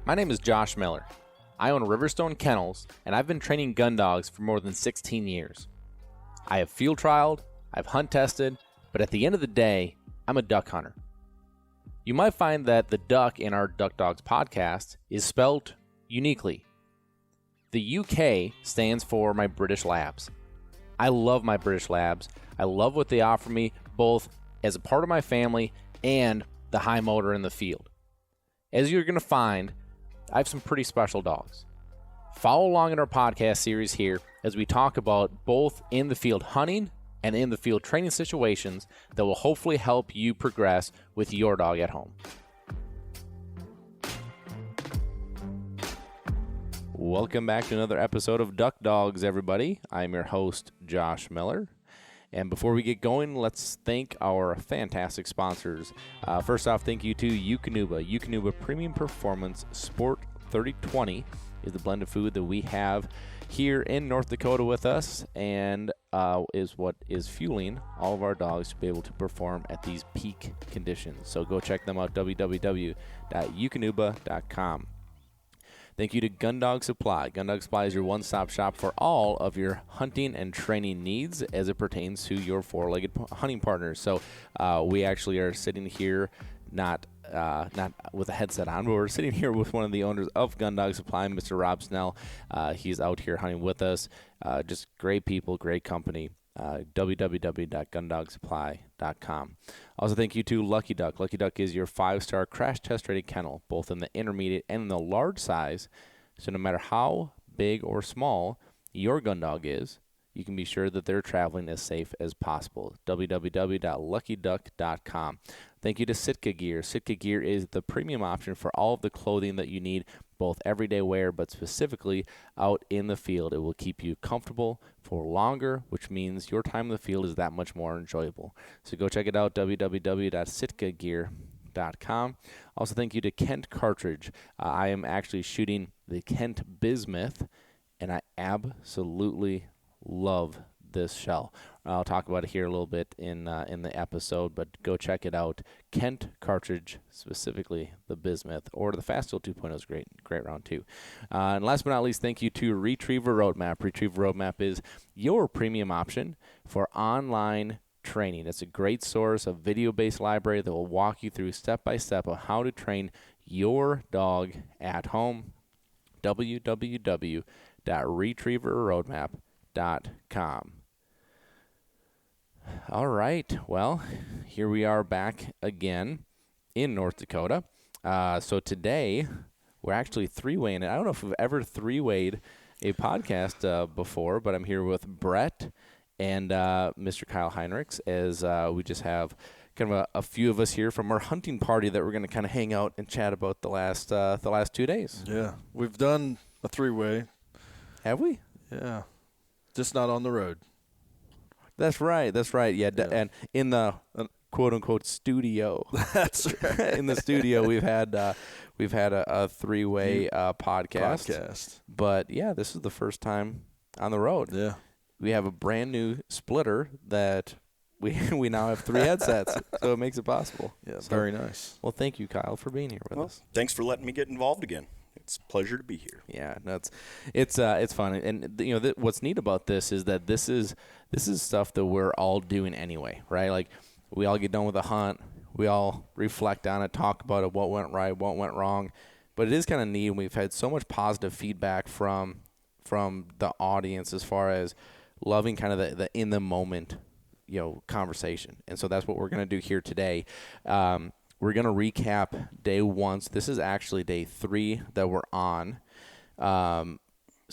My name is Josh Miller. I own Riverstone Kennels, and I've been training gun dogs for more than 16 years. I have field trialed, I've hunt tested, but at the end of the day, I'm a duck hunter. You might find that the duck in our Duck Dogs podcast is spelled uniquely. The UK stands for my British Labs. I love my British Labs. I love what they offer me, both as a part of my family and the high motor in the field. As you're going to find, I have some pretty special dogs. Follow along in our podcast series here as we talk about both in the field hunting and in the field training situations that will hopefully help you progress with your dog at home. Welcome back to another episode of Duck Dogs, everybody. I'm your host, Josh Miller. And before we get going, let's thank our fantastic sponsors. First off, thank you to Eukanuba. Eukanuba Premium Performance Sport 3020 is the blend of food that we have here in North Dakota with us, and is what is fueling all of our dogs to be able to perform at these peak conditions. So go check them out, www.eukanuba.com. Thank you to Gun Dog Supply. Gun Dog Supply is your one-stop shop for all of your hunting and training needs as it pertains to your four-legged hunting partners. So we actually are sitting here not with a headset on, but we're sitting here with one of the owners of Gun Dog Supply, Mr. Rob Snell. He's out here hunting with us. Just great people, great company. www.gundogsupply.com. Also, thank you to Lucky Duck. Lucky Duck is your 5-star crash test rated kennel, both in the intermediate and in the large size. So no matter how big or small your gun dog is, you can be sure that they're traveling as safe as possible. www.luckyduck.com. Thank you to Sitka Gear. Sitka Gear is the premium option for all of the clothing that you need, both everyday wear, but specifically out in the field. It will keep you comfortable for longer, which means your time in the field is that much more enjoyable. So go check it out, www.sitkagear.com. Also, thank you to Kent Cartridge. I am actually shooting the Kent Bismuth, and I absolutely love this shell. I'll talk about it here a little bit in the episode, but go check it out. Kent Cartridge, specifically the Bismuth, or the Fast Steel 2.0 is great round too. And last but not least, thank you to Retriever Roadmap. Retriever Roadmap is your premium option for online training. It's a great source of video-based library that will walk you through step-by-step of how to train your dog at home. www.retrieverroadmap.com. All right, well, here we are back again in North Dakota. So today we're actually three-weighing it. I don't know if we've ever three-weighed a podcast before, but I'm here with Bret and Mr. Kyle Heinrichs, as we just have kind of a few of us here from our hunting party that we're going to kind of hang out and chat about the last 2 days. Yeah, we've done a three-way. Have we? Yeah. Just not on the road. That's right. Yeah. And in the quote-unquote studio. That's right. In the studio, we've had a three-way podcast. But, yeah, this is the first time on the road. Yeah. We have a brand-new splitter that we now have 3 headsets, so it makes it possible. Yeah, so, very nice. Well, thank you, Kyle, for being here with us. Thanks for letting me get involved again. It's a pleasure to be here. Yeah, no, it's fun, and you know what's neat about this is that this is stuff that we're all doing anyway, right? Like we all get done with a hunt, we all reflect on it, talk about it, what went right, what went wrong, but it is kind of neat. And we've had so much positive feedback from the audience as far as loving kind of the in the moment, conversation, and so that's what we're gonna do here today. We're going to recap day 1. So this is actually day 3 that we're on. So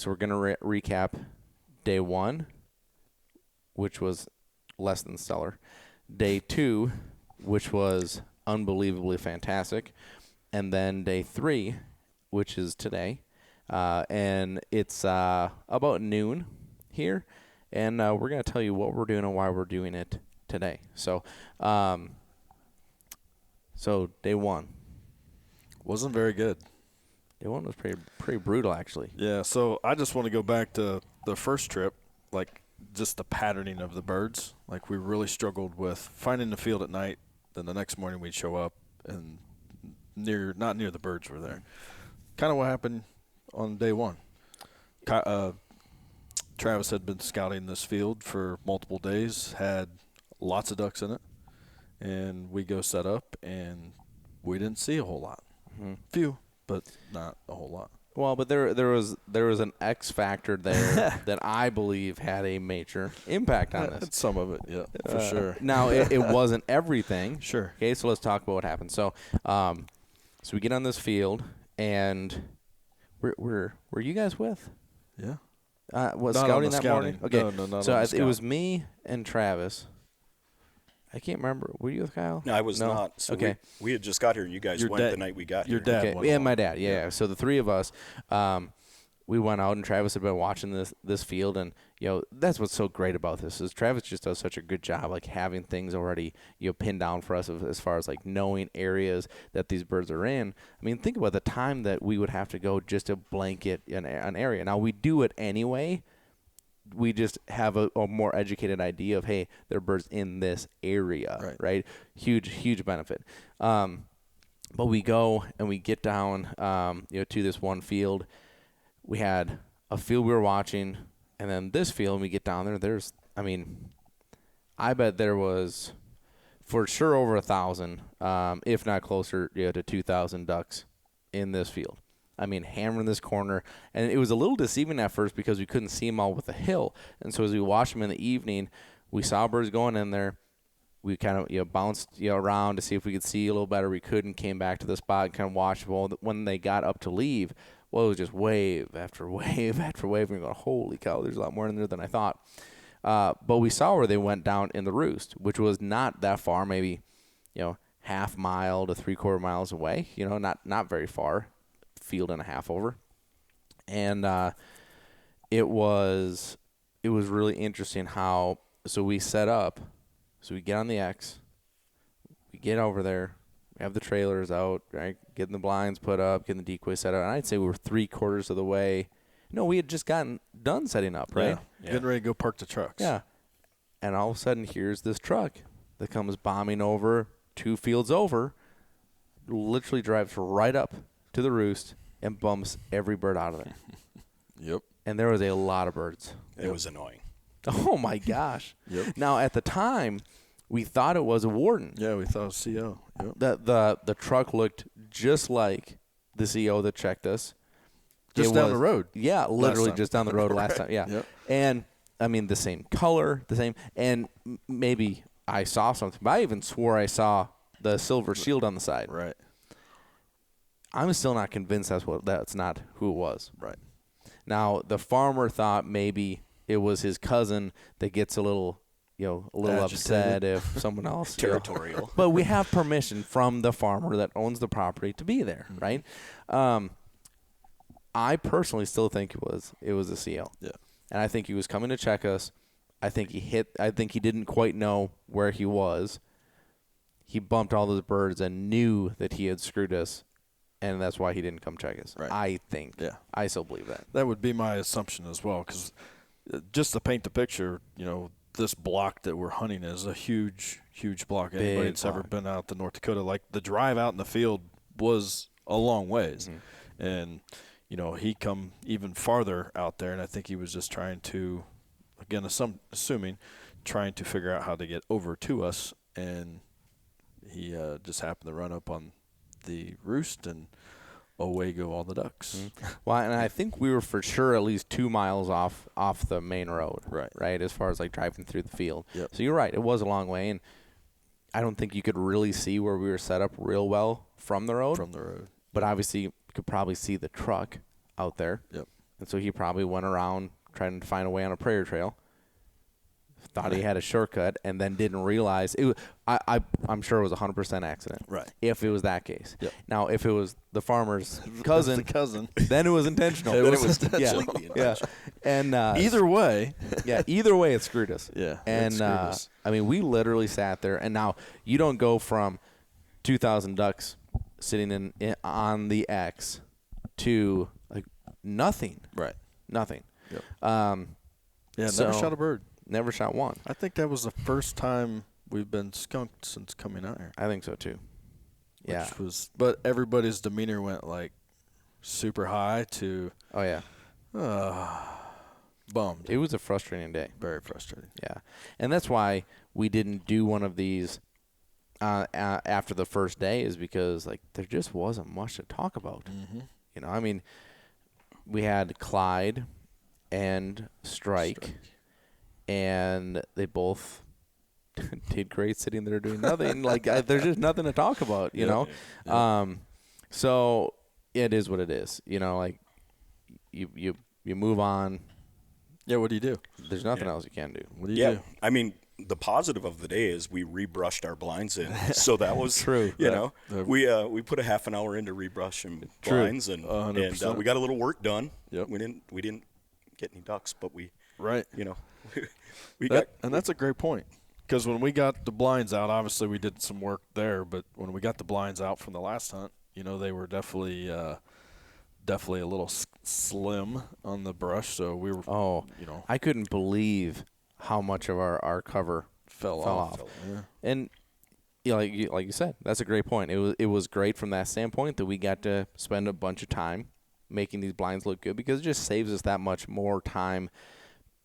we're going to recap day 1, which was less than stellar. Day 2, which was unbelievably fantastic. And then day 3, which is today. And it's about noon here. And we're going to tell you what we're doing and why we're doing it today. So day 1 wasn't very good. Day 1 was pretty brutal, actually. Yeah, so I just want to go back to the first trip, like just the patterning of the birds. Like we really struggled with finding the field at night. Then the next morning we'd show up and not near the birds were there. kind of what happened on day one. Travis had been scouting this field for multiple days, had lots of ducks in it, and we go set up, and we didn't see a whole lot. Mm-hmm. Few, but not a whole lot. Well, but there was an X factor there that I believe had a major impact on this. Some of it, yeah, for sure. Now it wasn't everything. Sure. Okay, so let's talk about what happened. So, so we get on this field, and were you guys with? Yeah. Was Not scouting on the that scouting. morning? Okay, No, not so on the it was scout. me and Travis. I can't remember. Were you with Kyle? No, I was not. So okay. we had just got here. You guys Your went dad- the night we got your here. dad Okay. went Yeah, along. my dad. Yeah. So the three of us, we went out, and Travis had been watching this field, and that's what's so great about this is Travis just does such a good job, like having things already pinned down for us as far as like knowing areas that these birds are in. I mean, think about the time that we would have to go just to blanket an area. Now we do it anyway. We just have a more educated idea of, hey, there are birds in this area, right? Huge benefit. But we go and we get down, to this one field. We had a field we were watching, and then this field, and we get down there. I bet there was for sure over 1,000, if not closer, to 2,000 ducks in this field. I mean, hammering this corner. And it was a little deceiving at first because we couldn't see them all with the hill. And so as we watched them in the evening, we saw birds going in there. We kind of bounced around to see if we could see a little better. We couldn't, came back to the spot and kind of watched. Well, when they got up to leave, it was just wave after wave after wave. And we're going, holy cow, there's a lot more in there than I thought. But we saw where they went down in the roost, which was not that far, maybe, half mile to 3/4 miles away, not very far. Field and a half over, and it was really interesting how we set up. So we get on the X, we get over there, we have the trailers out, right, getting the blinds put up, getting the decoy set up, and I'd say we were 3/4 of the way. No, we had just gotten done setting up, right? Yeah. Getting ready to go park the trucks. Yeah, and all of a sudden here's this truck that comes bombing over 2 fields over, literally drives right up to the roost and bumps every bird out of there. Yep. And there was a lot of birds. It was annoying. Oh my gosh. Yep. Now at the time, we thought it was a warden. Yeah, we thought it was CO. Yep. The truck looked just like the CO that checked us. Just down the road. Yeah, literally time. just down the road last time. Yeah. Yep. And I mean the same color, the same, and maybe I saw something, but I even swore I saw the silver shield on the side. Right. I'm still not convinced that's not who it was. Right. Now, the farmer thought maybe it was his cousin that gets a little upset if someone else Territorial. But we have permission from the farmer that owns the property to be there, right? I personally still think it was a CO. Yeah. And I think he was coming to check us. I think he didn't quite know where he was. He bumped all those birds and knew that he had screwed us. And that's why he didn't come check us. Right. I think. Yeah. I still believe that. That would be my assumption as well, because just to paint the picture, this block that we're hunting is a huge block. Anybody that's ever been out to North Dakota, like the drive out in the field was a long ways. Mm-hmm. And, he come even farther out there, and I think he was just trying to, again, assuming, trying to figure out how to get over to us, and he just happened to run up on the roost, and away go all the ducks. Mm-hmm. Well, and I think we were for sure at least 2 miles off the main road. Right, as far as like driving through the field. Yep. So you're right, it was a long way, and I don't think you could really see where we were set up real well from the road. But obviously you could probably see the truck out there. Yep. And so he probably went around trying to find a way on a prairie trail. Thought he had a shortcut and then didn't realize it. I'm sure it was 100% accident. Right. If it was that case. Yep. Now, if it was the farmer's cousin, then it was intentional. Then it was completely yeah. And either way, it screwed us. Yeah. And it screwed us. I mean, we literally sat there, and now you don't go from 2,000 ducks sitting on the X to like nothing. Right. Nothing. Yep. So, never shot a bird. Never shot one. I think that was the first time we've been skunked since coming out here. I think so too. Yeah. But everybody's demeanor went like super high to Oh yeah, bummed. it was a frustrating day. Very frustrating. Yeah, and that's why we didn't do one of these after the first day, is because like there just wasn't much to talk about. Mm-hmm. You know, I mean, we had Clyde and Strike. And they both did great sitting there doing nothing. Like there's just nothing to talk about, you know. Yeah. So it is what it is, you know. Like you move on. Yeah. What do you do? There's nothing else you can do. What do you do? I mean, the positive of the day is we rebrushed our blinds in, so that was True. You know, we put a half an hour into rebrushing blinds, and 100%. we got a little work done. Yep. We didn't get any ducks, but we Right. You know, and that's a great point, because when we got the blinds out, obviously we did some work there, but when we got the blinds out from the last hunt, you know, they were definitely a little slim on the brush, so we were you know, I couldn't believe how much of our cover fell off. Yeah. And you know, like you said, that's a great point. It was great from that standpoint that we got to spend a bunch of time making these blinds look good, because it just saves us that much more time,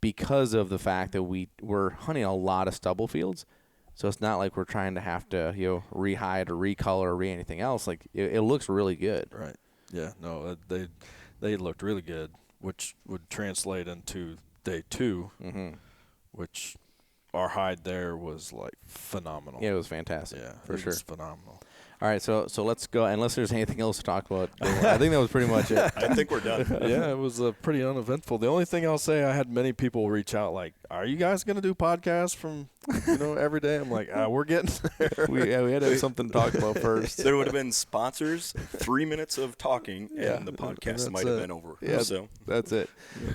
because of the fact that we're hunting a lot of stubble fields. So it's not like we're trying to have to, you know, re-hide or recolor or anything else. Like it looks really good. Right. Yeah. No, they looked really good, which would translate into day 2, which our hide there was like phenomenal. Yeah, it was fantastic. Yeah, for sure. It was phenomenal. All right, so let's go. Unless there's anything else to talk about, I think that was pretty much it. I think we're done. Yeah, it was pretty uneventful. The only thing I'll say, I had many people reach out like, "Are you guys going to do podcasts from every day?" I'm like, "We're getting there." we had to have something to talk about first. There would have been sponsors, 3 minutes of talking, and the podcast might have been over. Yeah, so that's it.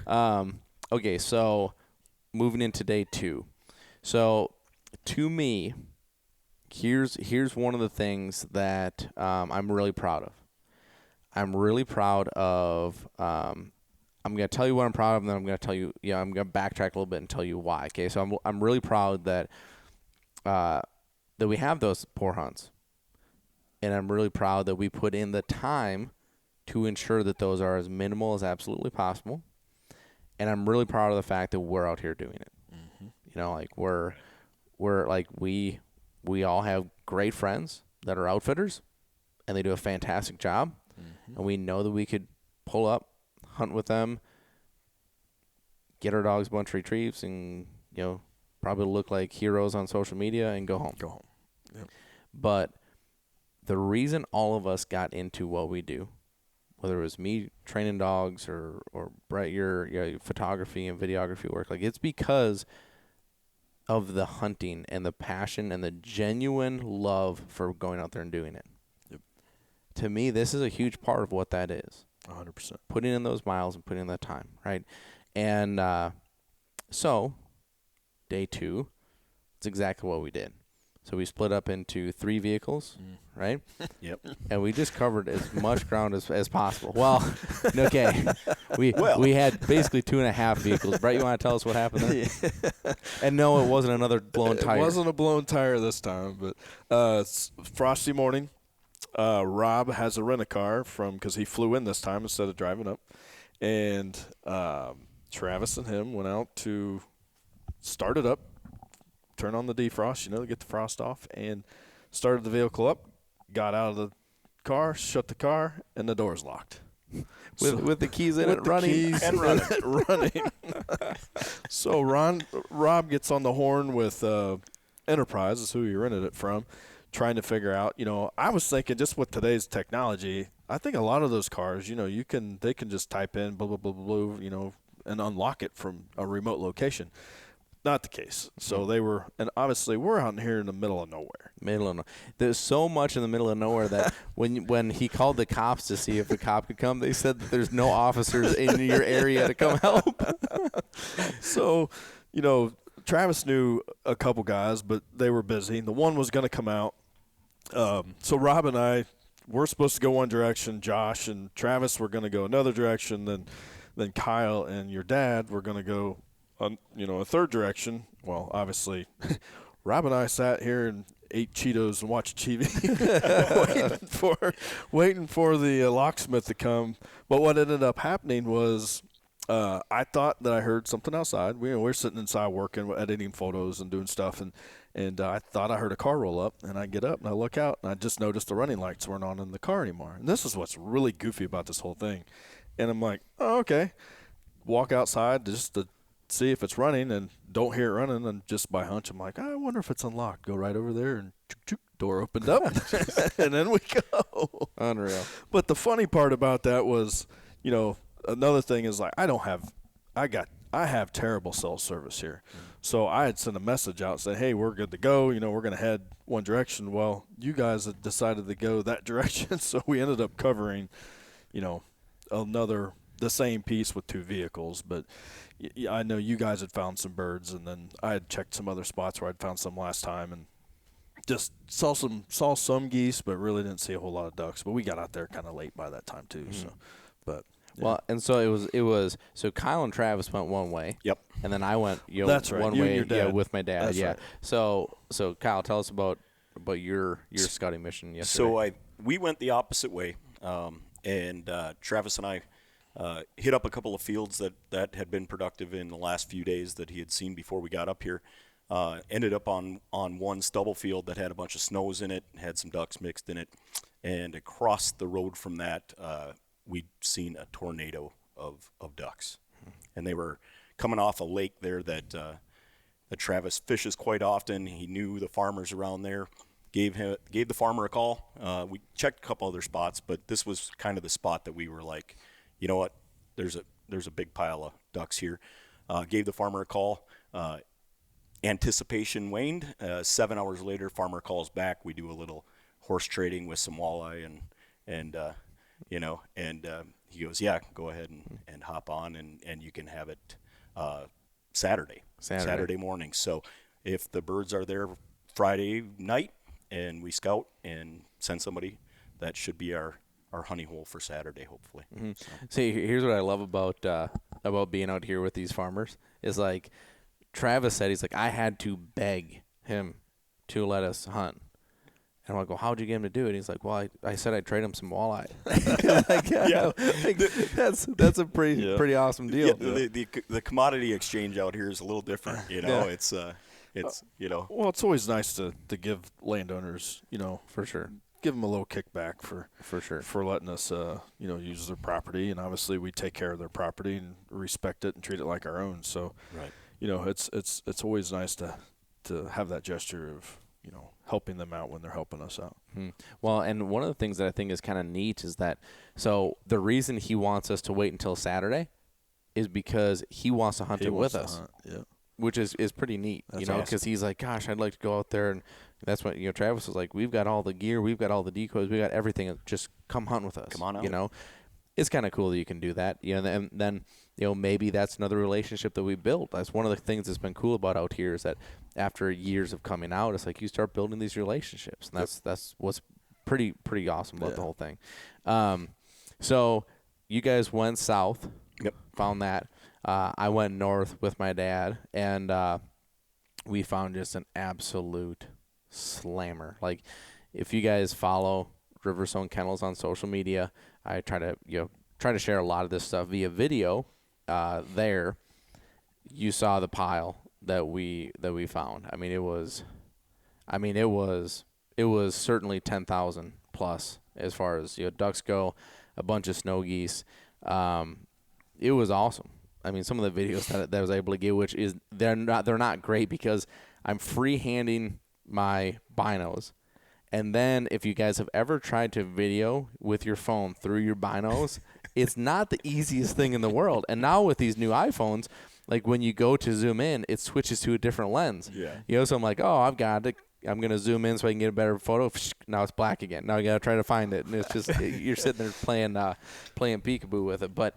Okay, so moving into day 2. So to me, here's one of the things that I'm really proud of. I'm really proud of. I'm going to tell you what I'm proud of, and then I'm going to tell you. Yeah, I'm going to backtrack a little bit and tell you why. Okay, so I'm really proud that that we have those poor hunts, and I'm really proud that we put in the time to ensure that those are as minimal as absolutely possible. And I'm really proud of the fact that we're out here doing it. Mm-hmm. You know, like we're like we all have great friends that are outfitters, and they do a fantastic job. Mm-hmm. And we know that we could pull up, hunt with them, get our dogs a bunch of retrieves, and probably look like heroes on social media and go home. Yep. But the reason all of us got into what we do, whether it was me training dogs or Bret, your photography and videography work, like it's because of the hunting and the passion and the genuine love for going out there and doing it. Yep. To me, this is a huge part of what that is. 100%. Putting in those miles and putting in that time, right? And so, day 2, it's exactly what we did. So we split up into 3 vehicles, right? Yep. And we just covered as much ground as possible. Well, okay. We had basically 2.5 vehicles. Bret, you want to tell us what happened there? And no, it wasn't another blown tire. It wasn't a blown tire this time, but it's frosty morning. Rob has a rent-a-car because he flew in this time instead of driving up. And Travis and him went out to start it up, turn on the defrost, to get the frost off, and started the vehicle up, got out of the car, shut the car, and the door's locked. With the keys in it, running. So Rob gets on the horn with Enterprise, is who he rented it from, trying to figure out, I was thinking just with today's technology, I think a lot of those cars, they can just type in blah, blah, blah, blah, and unlock it from a remote location. Not the case. So they were, and obviously we're out here in the middle of nowhere. There's so much in the middle of nowhere that when he called the cops to see if the cop could come, they said that there's no officers in your area to come help. So, Travis knew a couple guys, but they were busy. The one was going to come out. So Rob and I, we're supposed to go one direction. Josh and Travis were going to go another direction. Then Kyle and your dad were going to go a third direction. Well, obviously, Rob and I sat here ate Cheetos and watched TV, waiting for the locksmith to come. But what ended up happening was I thought that I heard something outside. We're sitting inside working, editing photos and doing stuff, and I thought I heard a car roll up, and I get up and I look out, and I just noticed the running lights weren't on in the car anymore. And this is what's really goofy about this whole thing. And I'm like, oh, okay. Walk outside just to see if it's running, and don't hear it running, and just by hunch I'm like, I wonder if it's unlocked. Go right over there, and door opened up, and then we go. Unreal. But the funny part about that was, another thing is like I have terrible cell service here. So I had sent a message out saying, hey, we're good to go. We're going to head one direction. Well, you guys had decided to go that direction, so we ended up covering, the same piece with 2 vehicles. But I know you guys had found some birds, and then I had checked some other spots where I'd found some last time, and just saw some geese, but really didn't see a whole lot of ducks. But we got out there kind of late by that time too. So, but yeah. Well, and so it was. So Kyle and Travis went one way. Yep. And then I went. That's right. One You and way. your dad. Yeah, with my dad. That's yeah. right. So Kyle, tell us about your scouting mission yesterday. So we went the opposite way, and Travis and I hit up a couple of fields that had been productive in the last few days that he had seen before we got up here. Ended up on one stubble field that had a bunch of snows in it, had some ducks mixed in it, and across the road from that, we'd seen a tornado of ducks, and they were coming off a lake there that Travis fishes quite often. He knew the farmers around there, gave the farmer a call. We checked a couple other spots, but this was kind of the spot that we were like, you know what, there's a big pile of ducks here. Gave the farmer a call. Anticipation waned. 7 hours later, farmer calls back. We do a little horse trading with some walleye, and he goes, yeah, go ahead and hop on, and you can have it Saturday morning. So if the birds are there Friday night and we scout and send somebody, that should be our honey hole for Saturday, hopefully. Mm-hmm. See, here's what I love about being out here with these farmers is like, Travis said, he's like, I had to beg him to let us hunt. And I go, how'd you get him to do it? He's like, well, I said I'd trade him some walleye. Like, yeah. That's a pretty awesome deal. Yeah, the commodity exchange out here is a little different. Yeah. It's Well, it's always nice to give landowners, For sure. give them a little kickback For sure. for letting us, use their property. And obviously we take care of their property and respect it and treat it like our own. So, right. It's always nice to have that gesture of, helping them out when they're helping us out. Well, and one of the things that I think is kind of neat is that, so the reason he wants us to wait until Saturday is because he wants to hunt it with us, which is pretty neat, That's because awesome. he's like, gosh, I'd like to go out there. And that's when, Travis was like, we've got all the gear, we've got all the decoys, we got everything. Just come hunt with us. Come on out. It's kind of cool that you can do that. And then, maybe that's another relationship that we built. That's one of the things that's been cool about out here is that after years of coming out, it's like you start building these relationships. And that's what's pretty awesome about the whole thing. So you guys went south. Yep. Found that. I went north with my dad, and we found just an absolute slammer. Like, if you guys follow Riverstone Kennels on social media, I try to share a lot of this stuff via video. There, you saw the pile that we found. I mean, it was certainly 10,000 plus as far as ducks go, a bunch of snow geese. It was awesome. I mean, some of the videos that I was able to get, which is they're not great because I'm freehanding my binos. And then if you guys have ever tried to video with your phone through your binos, it's not the easiest thing in the world. And now with these new iPhones, like when you go to zoom in, it switches to a different lens. Yeah. So I'm like, oh, I've got it. I'm going to zoom in so I can get a better photo. Now it's black again. Now you got to try to find it. And it's just, you're sitting there playing peekaboo with it. But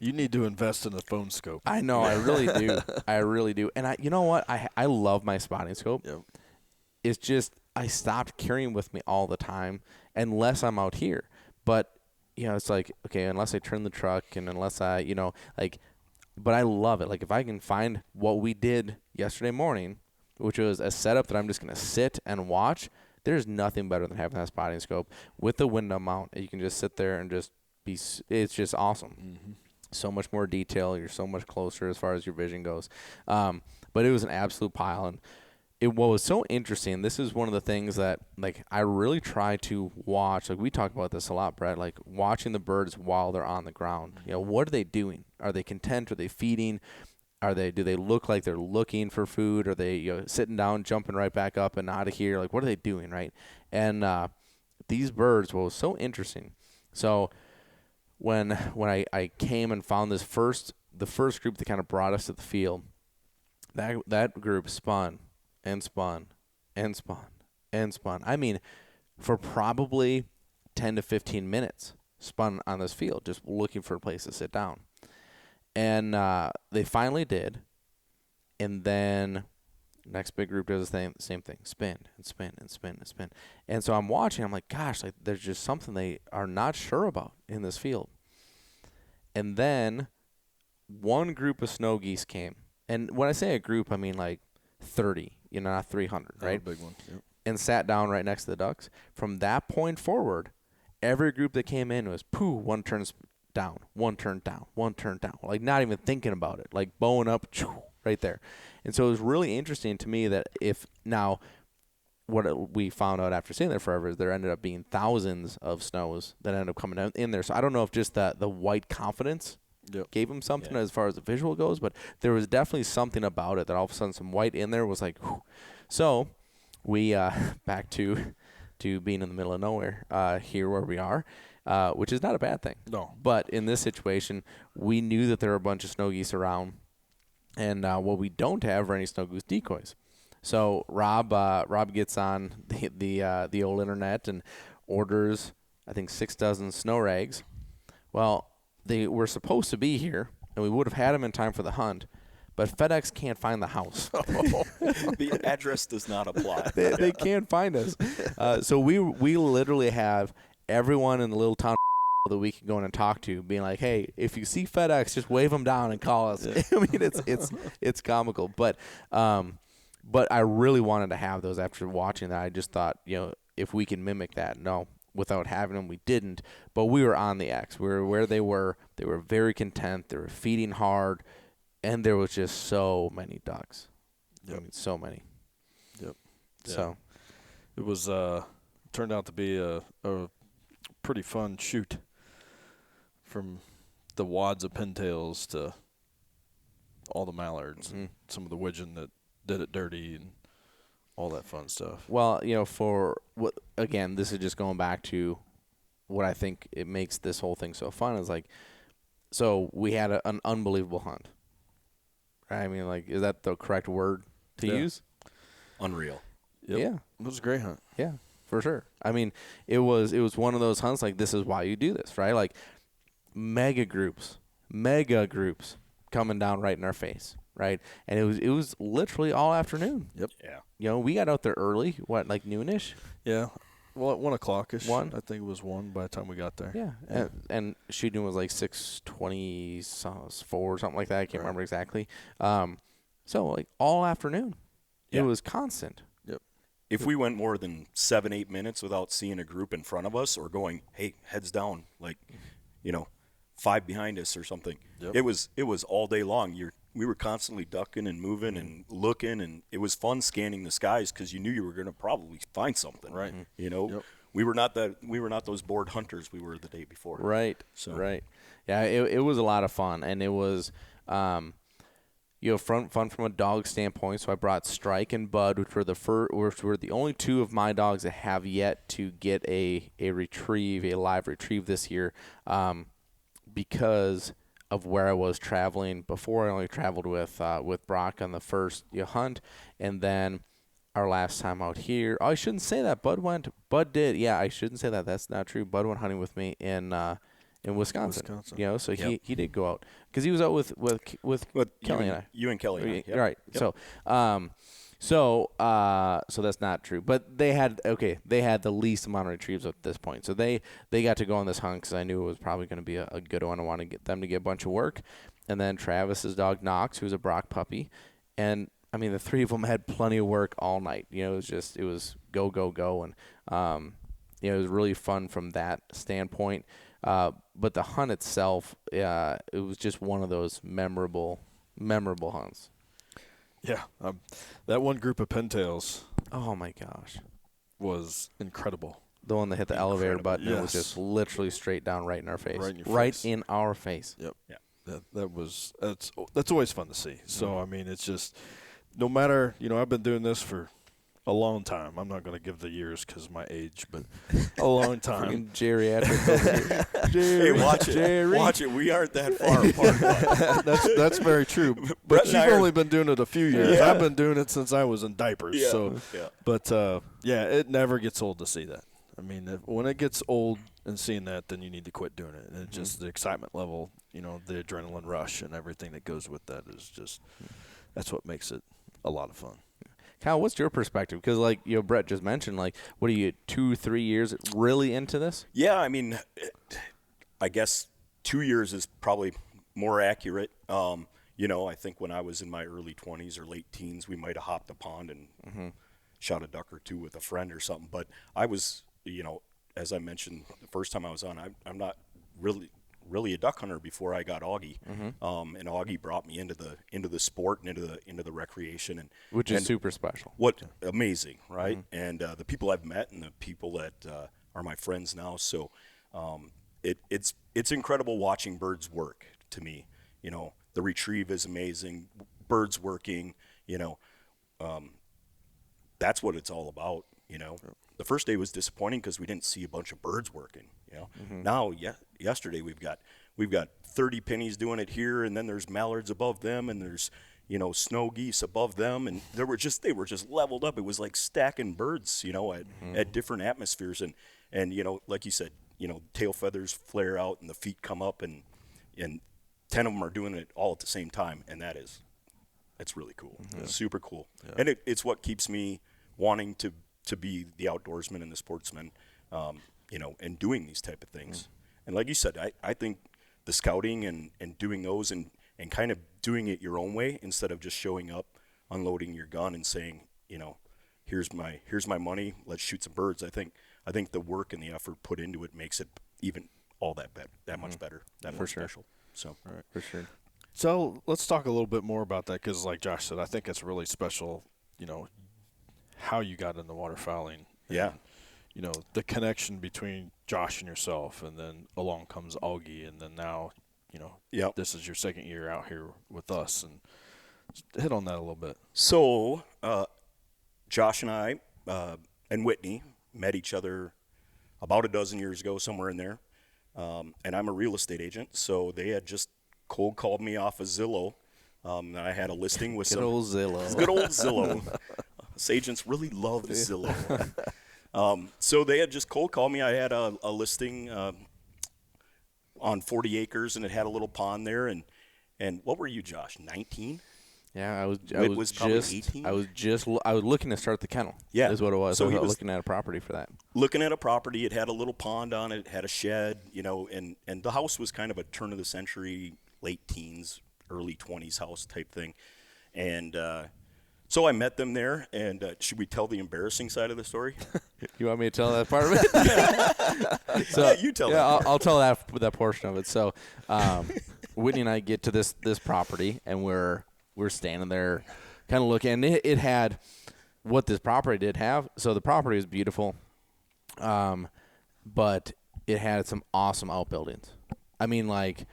You need to invest in a phone scope. I know, I really do. I really do. And you know what? I love my spotting scope. Yep. It's just I stopped carrying with me all the time unless I'm out here. But, it's like, okay, unless I turn the truck and unless I, but I love it. Like if I can find what we did yesterday morning which was a setup that I'm just going to sit and watch, there's nothing better than having that spotting scope with the window mount. You can just sit there and just it's just awesome. Mm-hmm. So much more detail. You're so much closer as far as your vision goes. But it was an absolute pile. And what was so interesting, this is one of the things that, like, I really try to watch. Like, we talk about this a lot, Brett, like watching the birds while they're on the ground. You know, what are they doing? Are they content? Are they feeding? Do they look like they're looking for food? Are they sitting down, jumping right back up and out of here? Like, what are they doing, right? And these birds, what was so interesting. So when I came and found the first group that kind of brought us to the field, that group spun and spun and spun and spun. I mean, for probably 10 to 15 minutes, spun on this field, just looking for a place to sit down. And they finally did. And then next big group does the same thing, spin and spin and spin and spin. And so I'm watching, I'm like, gosh, like there's just something they are not sure about in this field. And then one group of snow geese came. And when I say a group, I mean like 30, not 300, right? Oh, big one. Yep. And sat down right next to the ducks. From that point forward, every group that came in was, one turns down, one turn down, one turn down. Like not even thinking about it. Like bowing up, right there. And so it was really interesting to me that what we found out after sitting there forever is there ended up being thousands of snows that ended up coming in there. So I don't know if just the white confidence gave them something as far as the visual goes, but there was definitely something about it that all of a sudden some white in there was like, whew. So we back to being in the middle of nowhere here where we are, which is not a bad thing. No. But in this situation, we knew that there were a bunch of snow geese around, and what we don't have are any snow goose decoys. So Rob gets on the old internet and orders, I think, 6 dozen snow rags. Well, they were supposed to be here, and we would have had them in time for the hunt, but FedEx can't find the house. The address does not apply. They can't find us. So we literally have everyone in the little town that we can go in and talk to being like, hey, if you see FedEx, just wave them down and call us. Yeah. I mean, it's comical. But I really wanted to have those after watching that. I just thought, if we can mimic that. No, without having them, we didn't. But we were on the X. We were where they were. They were very content. They were feeding hard. And there was just so many ducks. Yep. I mean, so many. Yep. So it was turned out to be a pretty fun shoot, from the wads of pintails to all the mallards, and some of the widgeon that did it dirty and all that fun stuff. Well, again, this is just going back to what I think it makes this whole thing so fun is like, so we had an unbelievable hunt. Right? I mean, like, is that the correct word to use? Unreal. Yep. Yeah. It was a great hunt. Yeah, for sure. I mean, it was one of those hunts like, this is why you do this, right? Like mega groups coming down right in our face, right? And it was literally all afternoon. Yep. Yeah. We got out there early, like noonish? Yeah. Well, at 1 o'clock-ish. 1? I think it was 1 by the time we got there. Yeah. And shooting was like 6:24 or something like that. I can't remember exactly. So like all afternoon. Yeah. It was constant. Yep. If we went more than 7-8 minutes without seeing a group in front of us or going, hey, heads down, like, 5 behind us or something, yep. It was all day long. We were constantly ducking and moving and looking, and it was fun scanning the skies because you knew you were going to probably find something. Right. Yep. We were not those bored hunters we were the day before. Right. So. Right. Yeah. It was a lot of fun, and it was, fun from a dog standpoint. So I brought Strike and Bud, which were the only 2 of my dogs that have yet to get a live retrieve this year, because of where I was traveling. Before, I only traveled with Brock on the first hunt, and then our last time out here. Oh, I shouldn't say that. Bud did. Yeah, I shouldn't say that. That's not true. Bud went hunting with me in Wisconsin. So yep. he did go out because he was out with Kelly and I. You and Kelly. Yep. Right. Yep. So that's not true. But they had the least amount of retrieves at this point. So they got to go on this hunt because I knew it was probably going to be a good one. I wanted to get them to get a bunch of work. And then Travis's dog Knox, who's a Brock puppy, and I mean, the three of them had plenty of work all night. It was go, go, go. And, it was really fun from that standpoint. But the hunt itself, it was just one of those memorable hunts. Yeah. That one group of pintails. Oh, my gosh. Was incredible. The one that hit the elevator button, yes. It was just literally straight down right in our face. Right in your face. Right in our face. Yep. Yeah. That's always fun to see. So, I mean, it's just no matter, I've been doing this for a long time. I'm not going to give the years because of my age, but a long time. Geriatric over here. Hey, watch it. Jerry. Watch it. We aren't that far apart. That's very true. But you've only been doing it a few years. Yeah. I've been doing it since I was in diapers. Yeah. So, But, it never gets old to see that. I mean, when it gets old and seeing that, then you need to quit doing it. And it's just the excitement level, the adrenaline rush and everything that goes with that is just that's what makes it a lot of fun. Kyle, what's your perspective? Because, Bret just mentioned, what are you, 2-3 years really into this? Yeah, I mean, I guess 2 years is probably more accurate. I think when I was in my early 20s or late teens, we might have hopped a pond and shot a duck or two with a friend or something. But I was, as I mentioned the first time I was on, I'm not really a duck hunter before I got Augie, and Augie brought me into the sport and into the recreation, which is super special. What amazing, right? And the people I've met and the people that are my friends now. So it's incredible watching birds work. To me, the retrieve is amazing. Birds working, that's what it's all about. The first day was disappointing because we didn't see a bunch of birds working. Now, yesterday we've got 30 pennies doing it here, and then there's mallards above them, and there's snow geese above them, and they were just leveled up. It was like stacking birds, at different atmospheres, and like you said, tail feathers flare out and the feet come up, and 10 of them are doing it all at the same time, and it's really cool. It's super cool, and it's what keeps me wanting to be the outdoorsman and the sportsman, and doing these type of things. And like you said, I think the scouting and doing those and kind of doing it your own way instead of just showing up, unloading your gun and saying, here's my money, let's shoot some birds. I think the work and the effort put into it makes it even all that much better, that much special. So, all right. For sure. So let's talk a little bit more about that because, like Josh said, I think it's really special, how you got into waterfowling. Yeah. And, the connection between Josh and yourself, and then along comes Augie, and then now, this is your second year out here with us, and just hit on that a little bit. So, Josh and I and Whitney met each other about a dozen years ago, somewhere in there, and I'm a real estate agent, so they had just cold called me off of Zillow. And I had a listing with Good old Zillow. Good old Zillow. Us agents really love Zillow. So they had just cold called me. I had a listing on 40 acres, and it had a little pond there. And what were you, Josh? 19? Yeah, I was probably just 18. I was looking to start the kennel. Yeah, is what it was. So I he was was looking at a property for that. Looking at a property, it had a little pond on it. It had a shed, and the house was kind of a turn of the century, late teens, early 20s house type thing, and. So I met them there, and should we tell the embarrassing side of the story? You want me to tell that part of it? So yeah, you tell that. Yeah, I'll tell that portion of it. So Whitney and I get to this property, and we're standing there kind of looking. And it had what this property did have. So the property was beautiful, but it had some awesome outbuildings. I mean, like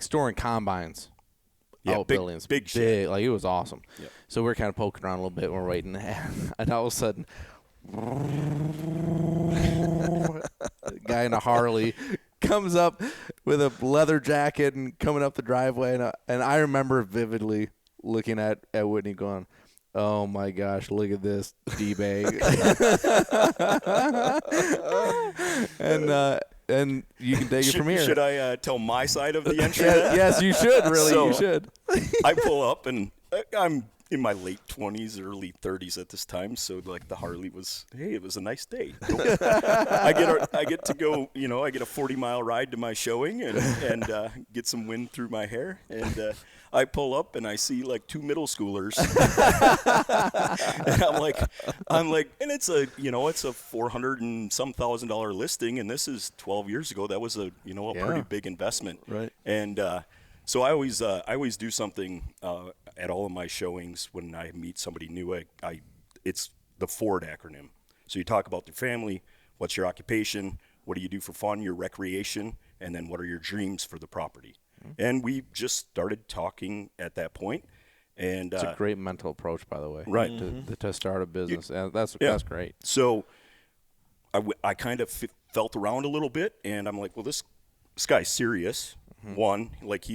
storing combines. Yeah, outbuildings, big shit. Like it was awesome. Yep. So we're kind of poking around a little bit. And we're waiting, and all of a sudden, a guy in a Harley comes up with a leather jacket and coming up the driveway, and I remember vividly looking at Whitney, going, "Oh my gosh, look at this D-bag," and you can take it from here. Should I tell my side of the entry? Yes, you should. Really, you should. I pull up, and I'm in my late 20s, early 30s at this time. So like the Harley was, hey, it was a nice day. I get to go, I get a 40-mile ride to my showing and get some wind through my hair. And I pull up and I see like 2 middle schoolers. And I'm like, and it's a $400 and some $1,000 listing. And this is 12 years ago. That was a pretty big investment. Right. And so I always do something at all of my showings when I meet somebody new. It's the FORD acronym. So you talk about their family, what's your occupation, what do you do for fun, your recreation, and then what are your dreams for the property. Mm-hmm. And we just started talking at that point. And it's a great mental approach, by the way. Right. To start a business. That's great. So I kind of felt around a little bit, and I'm like, well, this guy's serious. Mm-hmm. One, like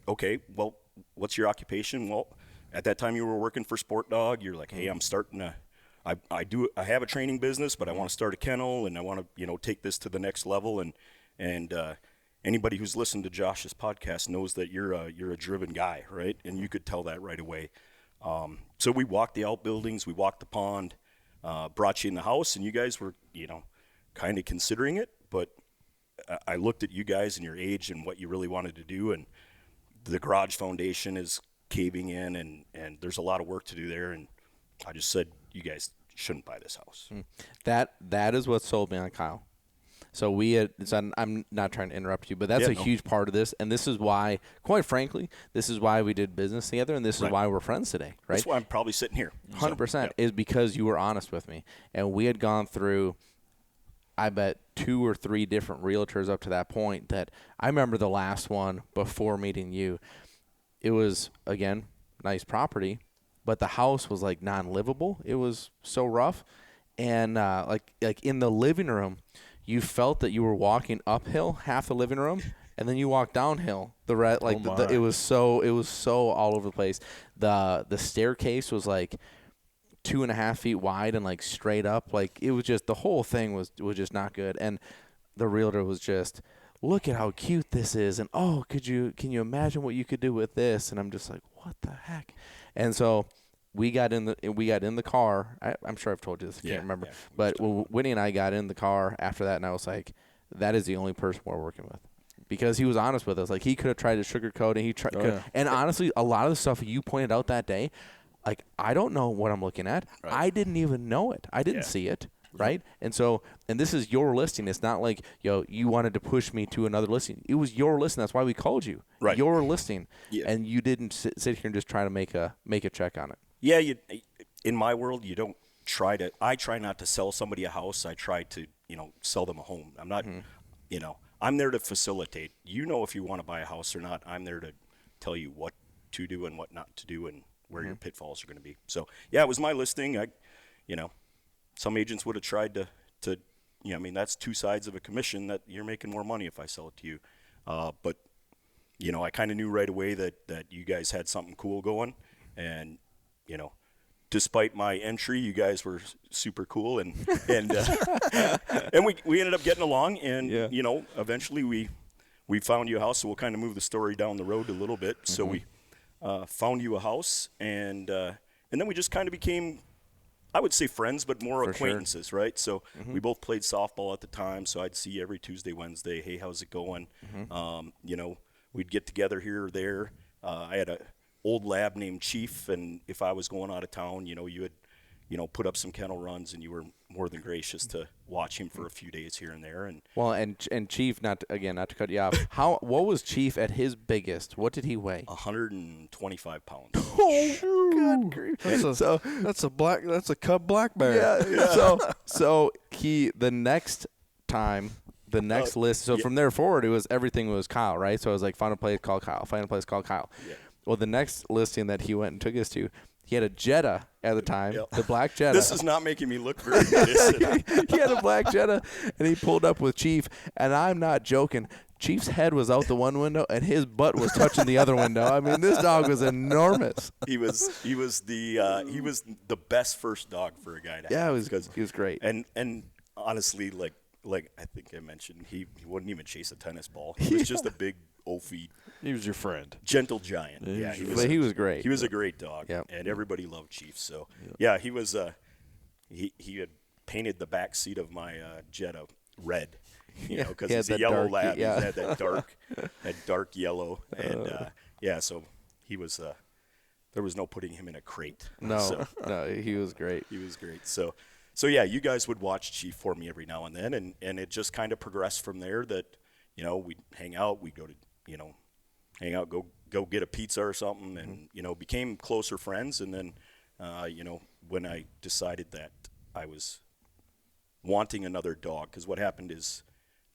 okay, well, what's your occupation? Well, at that time you were working for Sport Dog. You're like, hey, I'm starting to, I have a training business, but I want to start a kennel and I want to, take this to the next level. And anybody who's listened to Josh's podcast knows that you're a driven guy, right? And you could tell that right away. So we walked the outbuildings, we walked the pond, brought you in the house, and you guys were, kind of considering it, but I looked at you guys and your age and what you really wanted to do, and the garage foundation is caving in, and there's a lot of work to do there, and I just said, you guys shouldn't buy this house. That is what sold me on Kyle. So I'm not trying to interrupt you, but that's a huge part of this, and this is why, quite frankly, this is why we did business together, and this is why we're friends today, right? That's why I'm probably sitting here. 100% is because you were honest with me, and we had gone through, I bet, 2 or 3 different realtors up to that point. That I remember the last one before meeting you. It was, again, nice property, but the house was like non-livable. It was so rough, and like in the living room, you felt that you were walking uphill half the living room, and then you walked downhill the rest. Like it was so all over the place. The staircase was like 2.5 feet wide and like straight up. Like it was just, the whole thing was just not good. And the realtor was just, look at how cute this is, and can you imagine what you could do with this? And I'm just like, what the heck? And so we got in the car. I'm sure I've told you this. I can't remember. But Whitney and I got in the car after that, and I was like, that is the only person we're working with. Because he was honest with us. Like, he could have tried to sugarcoat it. He tried. And honestly, a lot of the stuff you pointed out that day, like, I don't know what I'm looking at. Right. I didn't even know it. I didn't see it. Right? And so, and this is your listing. It's not like, you wanted to push me to another listing. It was your listing. That's why we called you. Right. Your listing. Yeah. And you didn't sit here and just try to make a check on it. Yeah, in my world, you don't I try not to sell somebody a house. I try to, sell them a home. I'm not, I'm there to facilitate. If you want to buy a house or not, I'm there to tell you what to do and what not to do and where your pitfalls are going to be. So, yeah, it was my listing. Some agents would have tried to that's 2 sides of a commission, that you're making more money if I sell it to you. But, I kind of knew right away that you guys had something cool going, and, despite my entry, you guys were super cool, and and we ended up getting along, and eventually we found you a house. So we'll kind of move the story down the road a little bit. Mm-hmm. So we found you a house, and then we just kind of became, I would say, friends, but more acquaintances, right? So we both played softball at the time, so I'd see you every Tuesday, Wednesday. Hey, how's it going? We'd get together here or there. I had a old lab named Chief, and if I was going out of town, you would, put up some kennel runs, and you were more than gracious to watch him for a few days here and there. And well, and Chief, not to cut you off, what was Chief at his biggest? What did he weigh? 125 pounds. Oh, good grief! That's a cub black bear. Yeah. So the next list. So from there forward, everything was Kyle, right? So I was like, find a place, call Kyle. Find a place, call Kyle. Yeah. Well, the next listing that he went and took us to, he had a Jetta at the time, the black Jetta. This is not making me look very good. He had a black Jetta, and he pulled up with Chief, and I'm not joking. Chief's head was out the one window, and his butt was touching the other window. I mean, this dog was enormous. He was the best first dog for a guy to have. He was great. And honestly, like I think I mentioned, he wouldn't even chase a tennis ball. He was just a big Ophi. He was your friend. Gentle giant. Yeah, he was great. He was a great dog, Yep. and everybody loved Chief. So, yeah, he was. He had painted the back seat of my Jetta red, because he's a yellow lab. Yeah. He had that dark yellow, and so he was. There was no putting him in a crate. No, he was great. He was great. So yeah, you guys would watch Chief for me every now and then, and it just kind of progressed from there. That we'd hang out, we'd go to hang out, go get a pizza or something, and became closer friends. And then when I decided that I was wanting another dog, because what happened is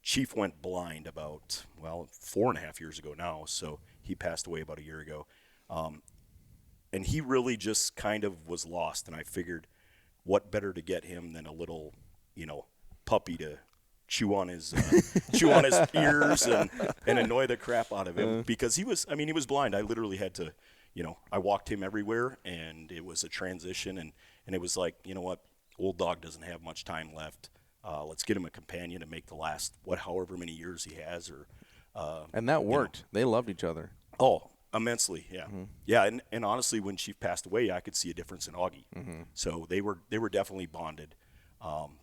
Chief went blind about 4.5 years ago now. So he passed away about a year ago. And he really just kind of was lost, and I figured, what better to get him than a little, puppy to chew on his ears and annoy the crap out of him, because he was blind. I literally had to, I walked him everywhere, and it was a transition, and it was like, you know what, old dog doesn't have much time left. Let's get him a companion to make the last however many years he has, and that worked. They loved each other. Oh. Immensely, yeah, yeah, and honestly, when Chief passed away, I could see a difference in Augie. So they were definitely bonded.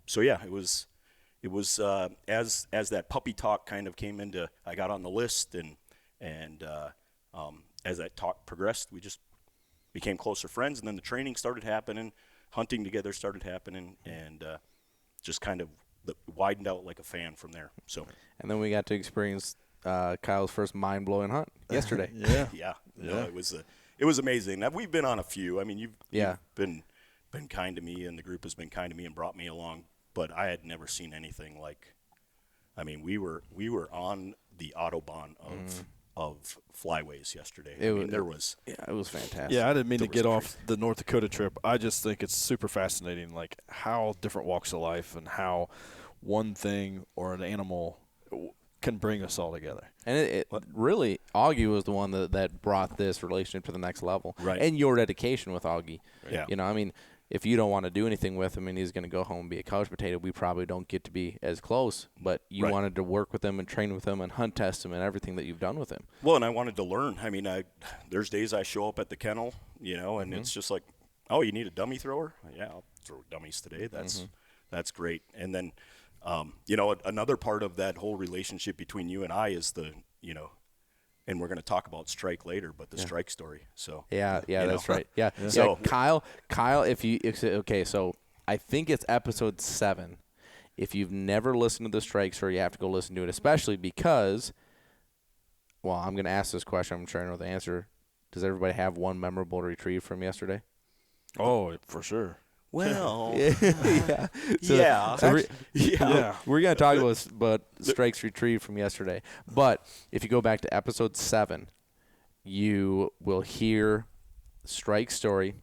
So yeah, it was as that puppy talk kind of came into, I got on the list, and as that talk progressed, we just became closer friends, and then the training started happening, hunting together started happening, and just kind of widened out like a fan from there. So, and then we got to experience Kyle's first mind-blowing hunt yesterday. Yeah. No, it was amazing. Now, we've been on a few. I mean, you've been kind to me, and the group has been kind to me and brought me along. But I had never seen anything like. I mean, we were on the autobahn of flyways yesterday. It was fantastic. Yeah, I didn't mean to get off the North Dakota trip. I just think it's super fascinating, like how different walks of life and how one thing or an animal can bring us all together. And it really, Augie was the one that brought this relationship to the next level. Right. And your dedication with Augie. Yeah. I mean, if you don't want to do anything with him and he's going to go home and be a couch potato, we probably don't get to be as close. But you wanted to work with him and train with him and hunt test him and everything that you've done with him. Well, and I wanted to learn. I mean, there's days I show up at the kennel, and it's just like, oh, you need a dummy thrower? Yeah, I'll throw dummies today. That's great. And then another part of that whole relationship between you and I is and we're going to talk about Strike later, but the Strike story. So that's right. Yeah. So Kyle, so I think it's episode 7. If you've never listened to the Strike story, you have to go listen to it, especially because, I'm going to ask this question. I'm sure I know the answer. Does everybody have one memorable retrieve from yesterday? Oh, for sure. Well, yeah. We're going to talk about Strike's retrieve from yesterday. But if you go back to episode 7, you will hear Strike's story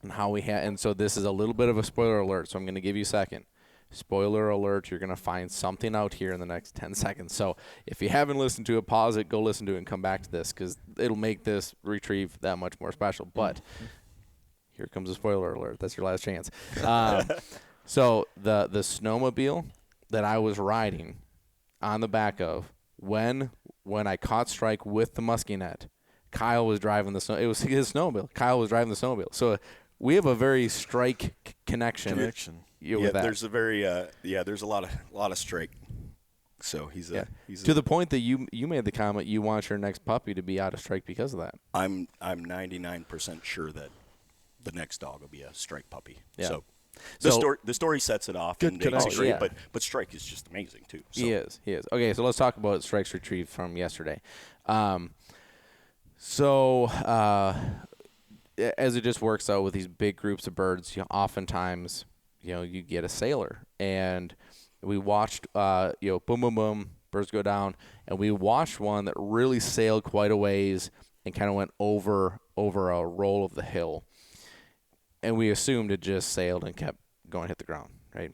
and how we had. And so this is a little bit of a spoiler alert. So I'm going to give you a second. Spoiler alert, you're going to find something out here in the next 10 seconds. So if you haven't listened to it, pause it, go listen to it, and come back to this because it'll make this retrieve that much more special. But here comes a spoiler alert. That's your last chance. So the snowmobile that I was riding on the back of when I caught Strike with the muskie net, Kyle was driving the snow. It was his snowmobile. Kyle was driving the snowmobile. So we have a very Strike connection. With that. There's a very there's a lot of Strike. So he's to the point that you made the comment you want your next puppy to be out of Strike because of that. I'm 99% sure that the next dog will be a Strike puppy. Yeah. So the story sets it off, and it's great. Yeah. But Strike is just amazing too. So. He is. Okay, so let's talk about Strike's retrieve from yesterday. As it just works out with these big groups of birds, oftentimes you get a sailor, and we watched boom boom boom, birds go down, and we watched one that really sailed quite a ways and kind of went over a roll of the hill. And we assumed it just sailed and kept going, hit the ground, right?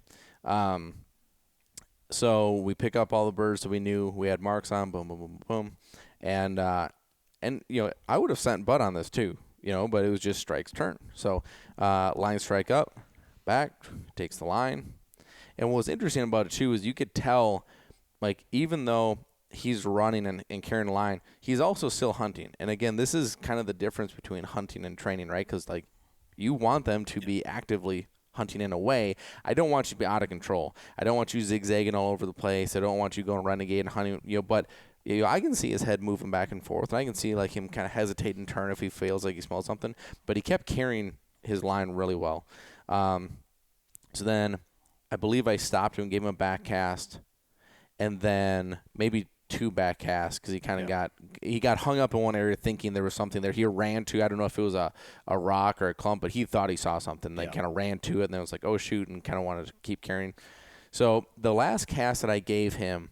So we pick up all the birds that we knew we had marks on, boom, boom, boom, boom. And I would have sent Bud on this too, but it was just Strike's turn. So line Strike up, back, takes the line. And what was interesting about it too is you could tell, like, even though he's running and carrying a line, he's also still hunting. And again, this is kind of the difference between hunting and training, right? Because like you want them to be actively hunting in a way. I don't want you to be out of control. I don't want you zigzagging all over the place. I don't want you going renegade and hunting. But I can see his head moving back and forth, and I can see like him kind of hesitate and turn if he feels like he smells something. But he kept carrying his line really well. So then I believe I stopped him and gave him a back cast, and then maybe 2 back casts because he kind of got hung up in one area thinking there was something there. He ran to, I don't know if it was a rock or a clump, but he thought he saw something. Like kind of ran to it, and then was like, oh shoot, and kind of wanted to keep carrying. So the last cast that I gave him,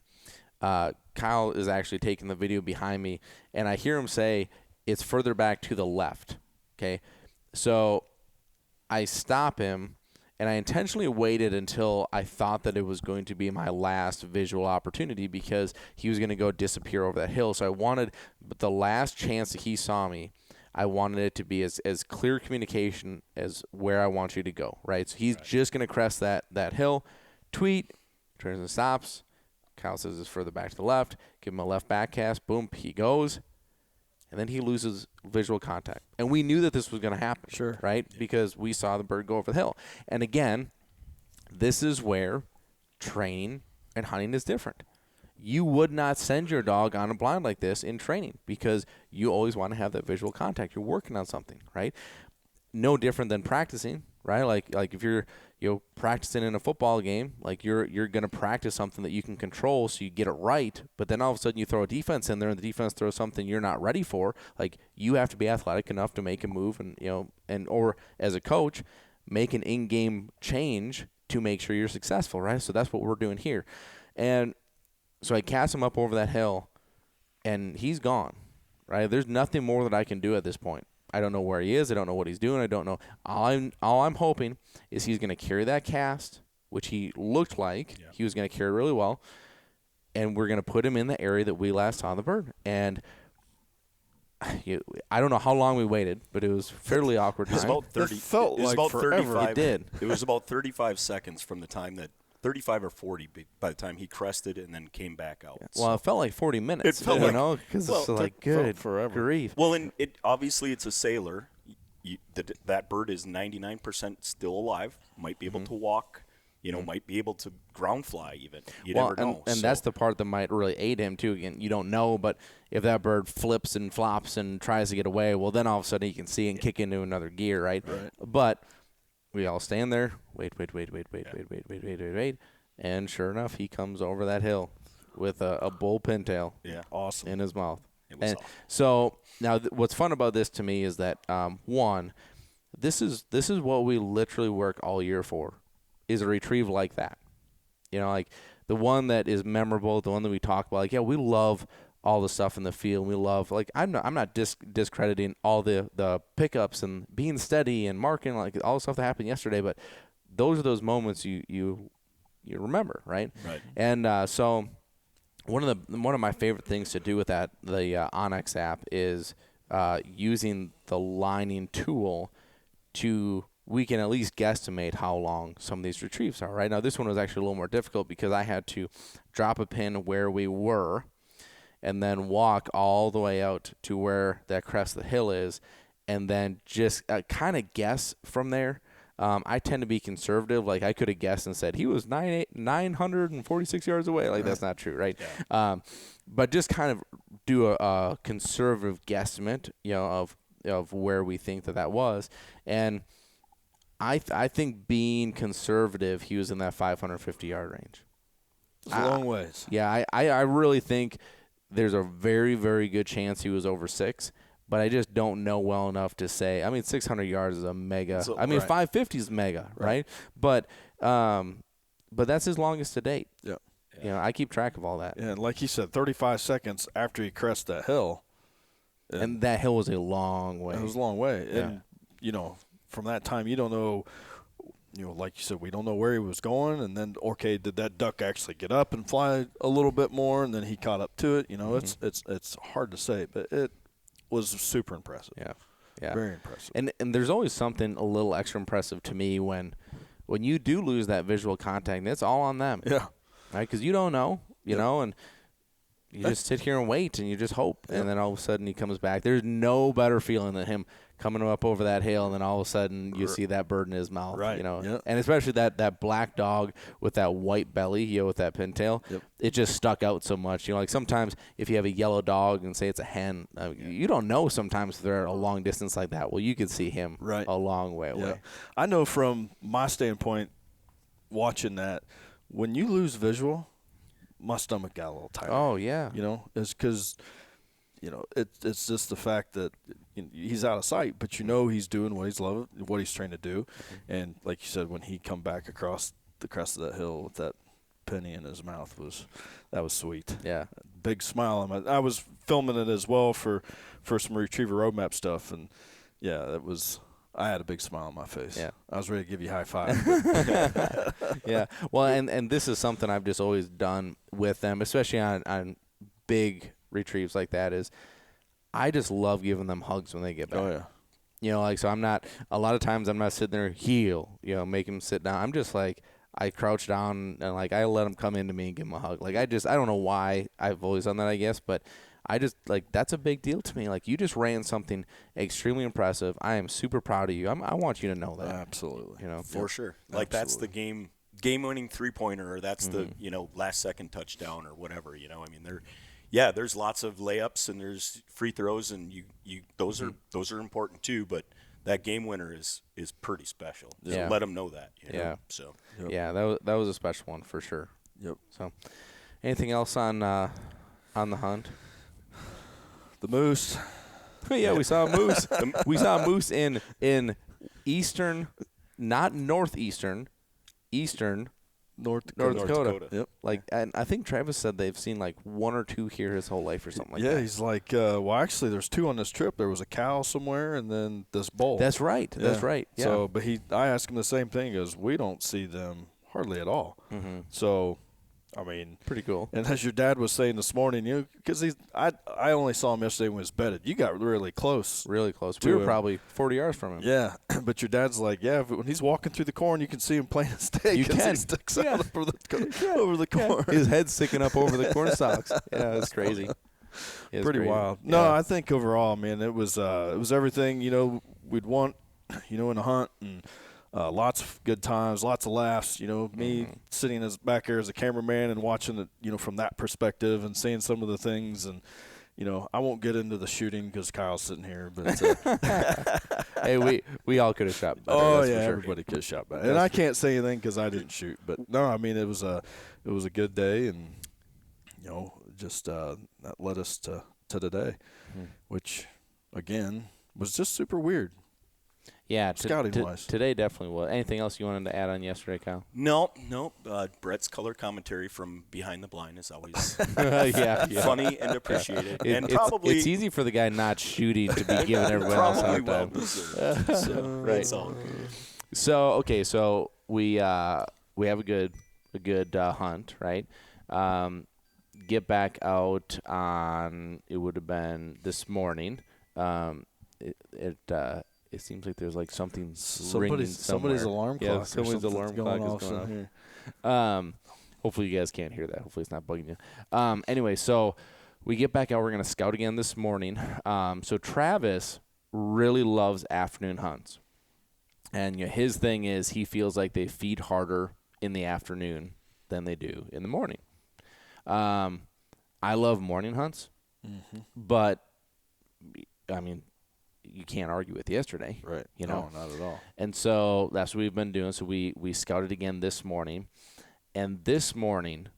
Kyle is actually taking the video behind me, and I hear him say it's further back to the left. Okay, so I stop him. And I intentionally waited until I thought that it was going to be my last visual opportunity because he was going to go disappear over that hill. So I wanted, but the last chance that he saw me, I wanted it to be as clear communication as where I want you to go, right? So he's just going to crest that hill, tweet, turns and stops. Kyle says it's further back to the left. Give him a left back cast. Boom, he goes. And then he loses visual contact. And we knew that this was going to happen, right? Because we saw the bird go over the hill. And again, this is where training and hunting is different. You would not send your dog on a blind like this in training because you always want to have that visual contact. You're working on something, right? No different than practicing, right? Like if you're practicing in a football game, like you're going to practice something that you can control so you get it right, but then all of a sudden you throw a defense in there and the defense throws something you're not ready for. Like you have to be athletic enough to make a move and or as a coach, make an in-game change to make sure you're successful, right? So that's what we're doing here. And so I cast him up over that hill and he's gone, right? There's nothing more that I can do at this point. I don't know where he is. I don't know what he's doing. I don't know. All I'm hoping is he's going to carry that cast, which he looked like he was going to carry really well, and we're going to put him in the area that we last saw the bird. And I don't know how long we waited, but it was fairly awkward time. It was about 30. It felt like about forever. 35. It did. It was about 35 seconds from the time that 35 or 40 by the time he crested and then came back out. Well, it felt like 40 minutes. It felt like because it's like good forever. grief. Well, and obviously it's a sailor. That bird is 99% still alive. Might be able to walk. Might be able to ground fly even. You never know. And that's the part that might really aid him too. Again, you don't know, but if that bird flips and flops and tries to get away, well, then all of a sudden he can see and kick into another gear, right? But we all stand there, wait, and sure enough, he comes over that hill with a bull pintail, awesome, in his mouth. It was awesome. So now, what's fun about this to me is that one, this is what we literally work all year for, is a retrieve like that. Like the one that is memorable, the one that we talk about. Like, we love all the stuff in the field. We love, like, I'm not discrediting all the pickups and being steady and marking, like all the stuff that happened yesterday, but those are those moments you remember, right? And so one of my favorite things to do with the Onyx app is using the lining tool we can at least guesstimate how long some of these retrieves are. Right now, this one was actually a little more difficult because I had to drop a pin where we were and then walk all the way out to where that crest of the hill is, and then just kind of guess from there. I tend to be conservative. Like, I could have guessed and said he was 946 yards away. Like, that's not true, right? But just kind of do a conservative guesstimate, of where we think that was. And I think being conservative, he was in that 550-yard range. It's a long ways. Yeah, I really think there's a very, very good chance he was over 6, but I just don't know well enough to say. I mean, 600 yards is a mega. 550 is mega, right? But that's his longest to date. Yeah. I keep track of all that. Yeah, and like you said, 35 seconds after he crests that hill. And that hill was a long way. It was a long way. Yeah. And, from that time, you don't know, like you said, we don't know where he was going. And then, okay, did that duck actually get up and fly a little bit more? And then he caught up to it. It's hard to say, but it was super impressive. Yeah. Very impressive. And there's always something a little extra impressive to me when you do lose that visual contact. It's all on them. Yeah. Right? Because you don't know, know, and you just sit here and wait, and you just hope. And then all of a sudden he comes back. There's no better feeling than him coming up over that hill, and then all of a sudden you see that bird in his mouth. Right. You know, Yep. and especially that black dog with that white belly, with that pintail. Yep. It just stuck out so much. You know, like sometimes if you have a yellow dog and say it's a hen, you don't know sometimes if they're a long distance like that. Well, you could see him a long way away. I know from my standpoint, watching that, when you lose visual, my stomach got a little tight. Oh, yeah. You know, it's because, you know, it's just the fact that he's out of sight, but you know he's doing what he's trying to do. And like you said, when he come back across the crest of that hill with that penny in his mouth, that was sweet. Yeah. Big smile on my. I was filming it as well for some retriever roadmap stuff, and yeah, it was. I had a big smile on my face. Yeah. I was ready to give you a high five. Yeah. Well, and this is something I've just always done with them, especially on big retrieves like that, is I just love giving them hugs when they get back. Oh, yeah. You know, like, so a lot of times I'm not sitting there, heel, make them sit down. I'm just like, I crouch down and, like, I let them come into me and give them a hug. Like, I don't know why I've always done that, I guess, but I just, like, that's a big deal to me. Like, you just ran something extremely impressive. I am super proud of you. I want you to know that. Absolutely. You know, for sure. Like, that's the game-winning three-pointer, or that's the, last-second touchdown or whatever, I mean, there's lots of layups and there's free throws, and those are important too, but that game winner is pretty special. So let them know that. Yeah. So. Yep. Yeah, that was a special one for sure. Yep. So, anything else on the hunt? The moose. Yeah, we saw a moose. We saw a moose in eastern, not northeastern, eastern North Dakota. Yep. Like, and I think Travis said they've seen like one or two here his whole life or something like that. Yeah, he's like, well, actually, there's two on this trip. There was a cow somewhere, and then this bull. That's right. Yeah. That's right. Yeah. So, but I asked him the same thing. He goes, we don't see them hardly at all. Mm-hmm. So, I mean, pretty cool. And as your dad was saying this morning, because I only saw him yesterday when he was bedded. You got really close. Really close. We were probably 40 yards from him. Yeah, but your dad's like, when he's walking through the corn, you can see him playing a stake. You can. He sticks out over the corn. His head's sticking up over the corn stalks. Yeah, it's crazy. It's pretty crazy. wild. No, I think overall, man, it was everything we'd want, in a hunt, and lots of good times, lots of laughs. Me sitting back there as a cameraman and watching it, from that perspective and seeing some of the things. And, I won't get into the shooting because Kyle's sitting here. But hey, we all could have shot better. Oh, that's yeah, for sure. everybody could have shot better. And I can't say anything because I didn't shoot. But, no, I mean, it was a good day. And, just that led us to today, which, again, was just super weird. Yeah, scouting-wise. Today definitely was. Anything else you wanted to add on yesterday, Kyle? No. Brett's color commentary from behind the blind is always yeah. funny and appreciated. It's easy for the guy not shooting to be giving everybody else a hard time. So, right. It's all good. So we have a good hunt, right? Get back out on, it would have been this morning. It seems like there's like something ringing somewhere. Somebody's alarm clock. Yeah, somebody's alarm clock is going off here. Hopefully you guys can't hear that. Hopefully it's not bugging you. Anyway, so we get back out. We're going to scout again this morning. So Travis really loves afternoon hunts. And his thing is he feels like they feed harder in the afternoon than they do in the morning. I love morning hunts, but, I mean, you can't argue with yesterday. Right. No, not at all. And so that's what we've been doing. So we scouted again this morning. And this morning,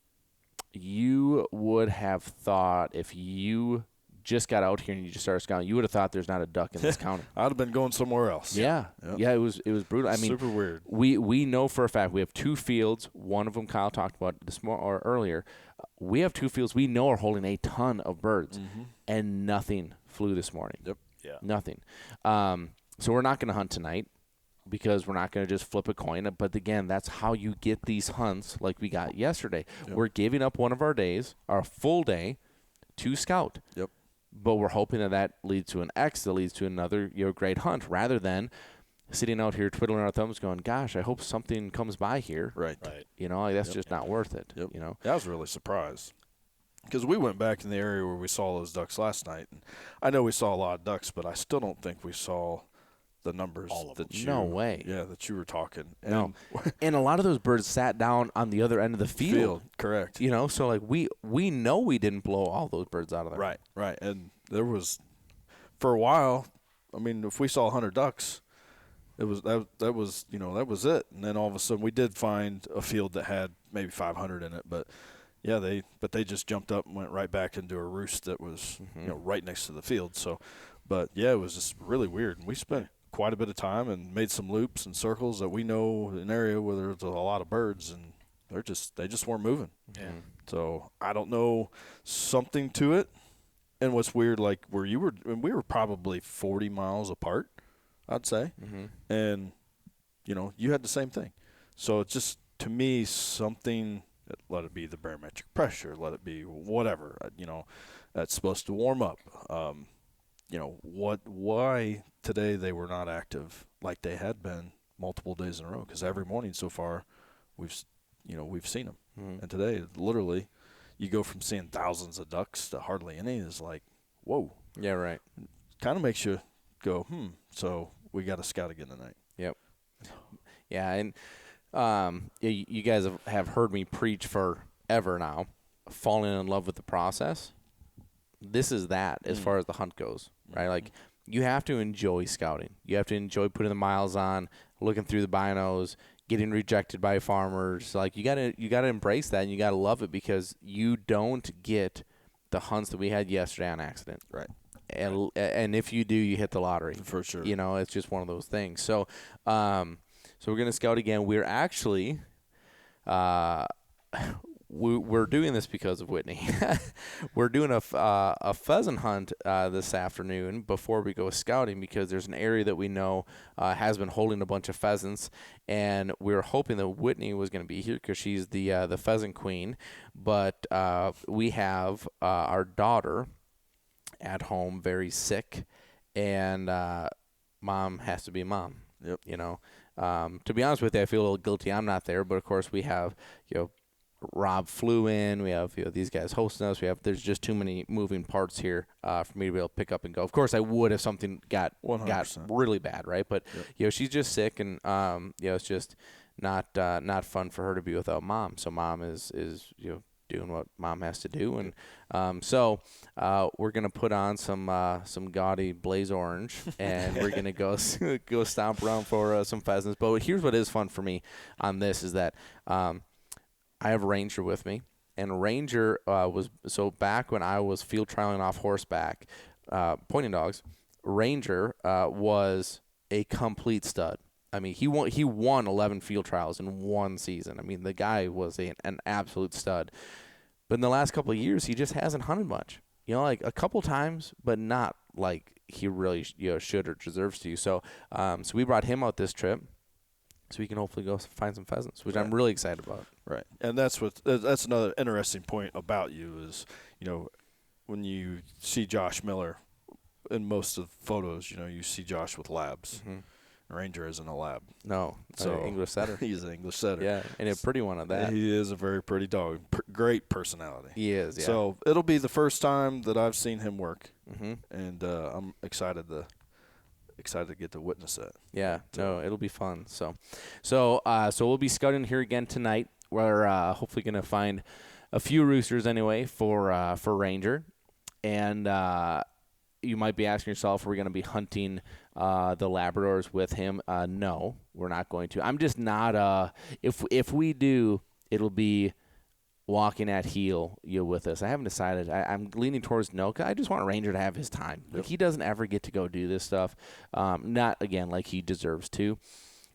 you would have thought if you just got out here and you just started scouting, you would have thought there's not a duck in this county. I'd have been going somewhere else. Yeah. Yep. Yeah, it was brutal. I mean, super weird. We know for a fact we have two fields. One of them Kyle talked about earlier. We have two fields we know are holding a ton of birds, and nothing flew this morning. Yep. Yeah. Nothing. So we're not going to hunt tonight because we're not going to just flip a coin. But again, that's how you get these hunts like we got yesterday. Yep. We're giving up one of our days, our full day, to scout. Yep. But we're hoping that leads to an X, that leads to another great hunt, rather than sitting out here twiddling our thumbs going, gosh, I hope something comes by here. Right. That's just not worth it. Yep. Yeah, I was really surprised. because we went back in the area where we saw those ducks last night, and I know we saw a lot of ducks, but I still don't think we saw the numbers that you. No way. Yeah, that you were talking. No. And a lot of those birds sat down on the other end of the field. Correct. You know, so like we know we didn't blow all those birds out of there. Right. And there was, for a while, I mean, if we saw 100 ducks, it was that was it. And then all of a sudden we did find a field that had maybe 500 in it, but yeah, they just jumped up and went right back into a roost that was right next to the field. So, but yeah, it was just really weird. And we spent quite a bit of time and made some loops and circles that we know an area where there's a lot of birds, and they just weren't moving. Yeah. So I don't know, something to it. And what's weird, like where you were, and we were probably 40 miles apart, I'd say, and you had the same thing. So it's just, to me, something. Let it be the barometric pressure. Let it be whatever. That's supposed to warm up. Why today they were not active like they had been multiple days in a row? Because every morning so far, we've seen them. And today, literally, you go from seeing thousands of ducks to hardly any. Is like, whoa. Yeah, right. Kind of makes you go, so we got to scout again tonight. Yep. Yeah, and you guys have heard me preach forever now, falling in love with the process. This is that as far as the hunt goes, right? Like, you have to enjoy scouting. You have to enjoy putting the miles on, looking through the binos, getting rejected by farmers. Like, you gotta embrace that, and you gotta love it, because you don't get the hunts that we had yesterday on accident. Right. And if you do, you hit the lottery. For sure. It's just one of those things. So, so we're going to scout again. We're actually, we're doing this because of Whitney. We're doing a pheasant hunt this afternoon before we go scouting, because there's an area that we know has been holding a bunch of pheasants, and we were hoping that Whitney was going to be here because she's the pheasant queen. But we have our daughter at home, very sick, and mom has to be mom. Yep. To be honest with you, I feel a little guilty I'm not there, but of course we have, Rob flew in, we have, these guys hosting us, there's just too many moving parts here for me to be able to pick up and go. Of course I would if something got 100%. really bad, right? But, she's just sick, and, it's just not fun for her to be without mom. So mom is doing what mom has to do, and so we're gonna put on some gaudy blaze orange, and we're gonna go stomp around for some pheasants. But here's what is fun for me on this is that I have Ranger with me, and Ranger was back when I was field trialing off horseback, pointing dogs. Ranger was a complete stud. I mean, he won 11 field trials in one season. I mean, the guy was an absolute stud. But in the last couple of years, he just hasn't hunted much. Like a couple times, but not like he really should or deserves to. So we brought him out this trip, so we can hopefully go find some pheasants, which I'm really excited about. Right, and that's another interesting point about you is, when you see Josh Miller in most of the photos, you see Josh with labs. Ranger isn't a lab. No, so English setter. He's an English setter. Yeah, and a pretty one at that. He is a very pretty dog. Great personality. He is, yeah. So it'll be the first time that I've seen him work, and I'm excited to get to witness that. Yeah, no, it'll be fun. So we'll be scouting here again tonight. We're hopefully going to find a few roosters anyway for Ranger, and you might be asking yourself, are we going to be hunting the Labradors with him? No, we're not going to. I'm just not. If we do, it'll be walking at heel with us. I haven't decided. I'm leaning towards no, 'cause I just want Ranger to have his time. Like, he doesn't ever get to go do this stuff. Not again like he deserves to.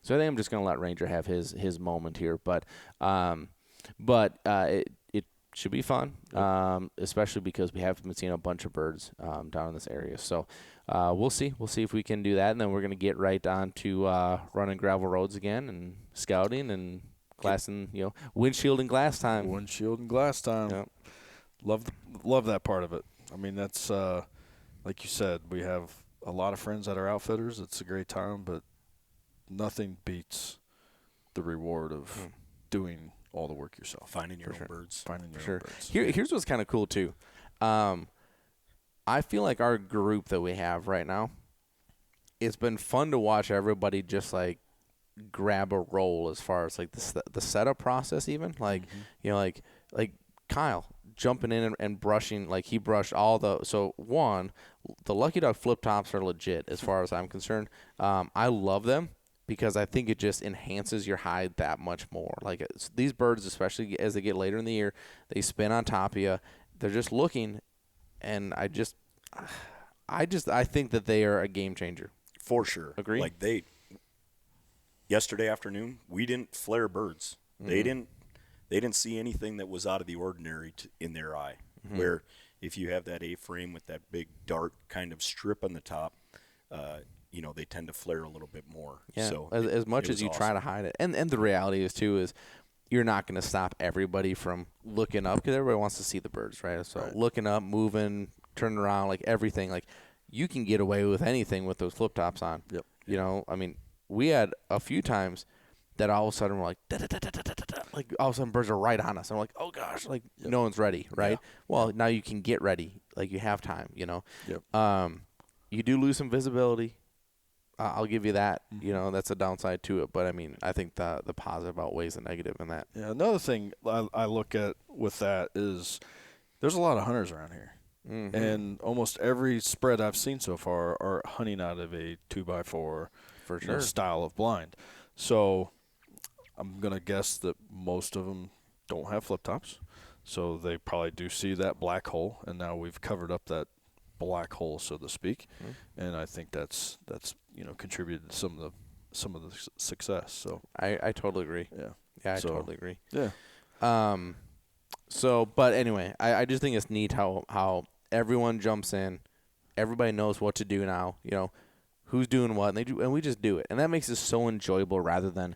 So I think I'm just going to let Ranger have his moment here. But it should be fun, especially because we have been seeing a bunch of birds down in this area. So we'll see. We'll see if we can do that, and then we're going to get right on to running gravel roads again and scouting and glassing, windshield and glass time. Windshield and glass time. Yep. Love that part of it. I mean, that's like you said, we have a lot of friends that are outfitters. It's a great time, but nothing beats the reward of doing all the work yourself. Finding your own birds. Finding your own birds. Here's what's kind of cool too. I feel like our group that we have right now, it's been fun to watch everybody just like grab a role as far as like the setup process, even like like Kyle jumping in and brushing, like he brushed all the. So one, the Lucky Duck flip tops are legit as far as I'm concerned. I love them because I think it just enhances your hide that much more. Like these birds, especially as they get later in the year, they spin on top of you. They're just looking, and I think that they are a game changer. For sure. Agree? Like yesterday afternoon, we didn't flare birds. Mm-hmm. They didn't see anything that was out of the ordinary in their eye. Mm-hmm. Where if you have that A-frame with that big dark kind of strip on the top, they tend to flare a little bit more. Yeah. So as much as you try to hide it, and the reality is you're not going to stop everybody from looking up because everybody wants to see the birds, right? So looking up, moving, turning around, like everything, like you can get away with anything with those flip tops on. Yep. I mean, we had a few times that all of a sudden we're like, like all of a sudden birds are right on us. And we're like, oh gosh, like no one's ready, right? Yeah. Well, now you can get ready, like you have time, Yep. You do lose some visibility. I'll give you that. Mm-hmm. That's a downside to it. But I mean, I think the positive outweighs the negative in that. Yeah. Another thing I look at with that is there's a lot of hunters around here. Mm-hmm. And almost every spread I've seen so far are hunting out of a 2x4 for sure style of blind. So I'm going to guess that most of them don't have flip tops. So they probably do see that black hole, and now we've covered up that black hole, so to speak. Mm-hmm. And I think that's contributed to some of the success. So I totally agree. Yeah. I totally agree. Yeah. So, but anyway, I just think it's neat how everyone jumps in, everybody knows what to do now. Who's doing what, and they do, and we just do it, and that makes it so enjoyable rather than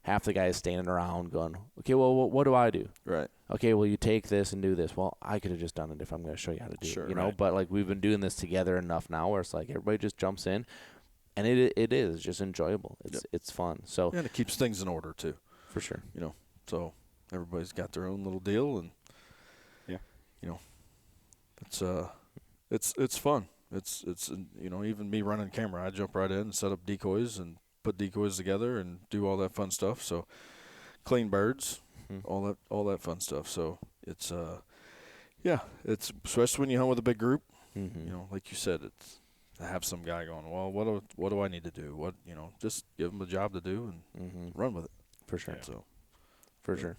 half the guys standing around going, okay, well, what do I do? Right. Okay, well, you take this and do this. Well, I could have just done it if I'm going to show you how to do it. Right. But like we've been doing this together enough now where it's like everybody just jumps in, and it is just enjoyable. It's fun. So and it keeps things in order too. For sure. So everybody's got their own little deal, and it's fun. It's even me running camera, I jump right in and set up decoys and put decoys together and do all that fun stuff. So clean birds, all that fun stuff. So it's it's especially when you hunt with a big group. Mm-hmm. Like you said, it's to have some guy going, well, what do I need to do? What just give them a job to do and run with it. For sure. Yeah. So for sure.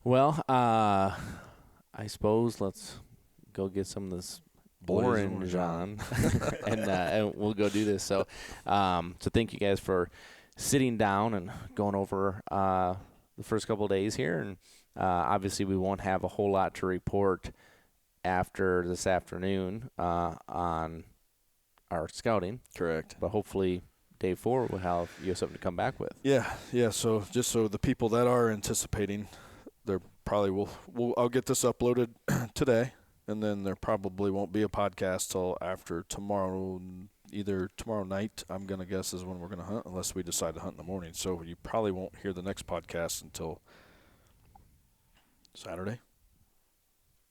Well, I suppose let's go get some of this orange on, and we'll go do this. So, so thank you guys for sitting down and going over the first couple of days here, and obviously we won't have a whole lot to report after this afternoon on our scouting. Correct. But hopefully day 4 will have you have something to come back with. Yeah. So just so the people that are anticipating, there probably I'll get this uploaded today. And then there probably won't be a podcast till after tomorrow, either tomorrow night, I'm going to guess, is when we're going to hunt, unless we decide to hunt in the morning. So you probably won't hear the next podcast until Saturday,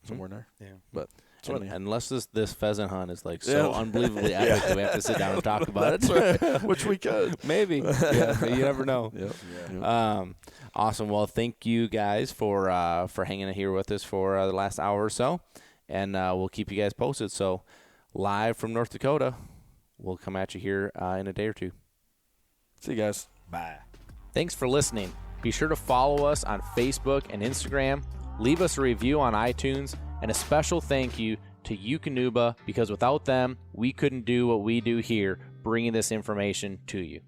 somewhere in there. Yeah. But unless this pheasant hunt is like so unbelievably epic that we have to sit down and talk about it. Right. Which we could. Maybe. Yeah, you never know. Yep. Yeah. Awesome. Well, thank you guys for hanging here with us for the last hour or so. And we'll keep you guys posted. So live from North Dakota, we'll come at you here in a day or two. See you guys. Bye. Thanks for listening. Be sure to follow us on Facebook and Instagram. Leave us a review on iTunes. And a special thank you to Yukonuba, because without them, we couldn't do what we do here, bringing this information to you.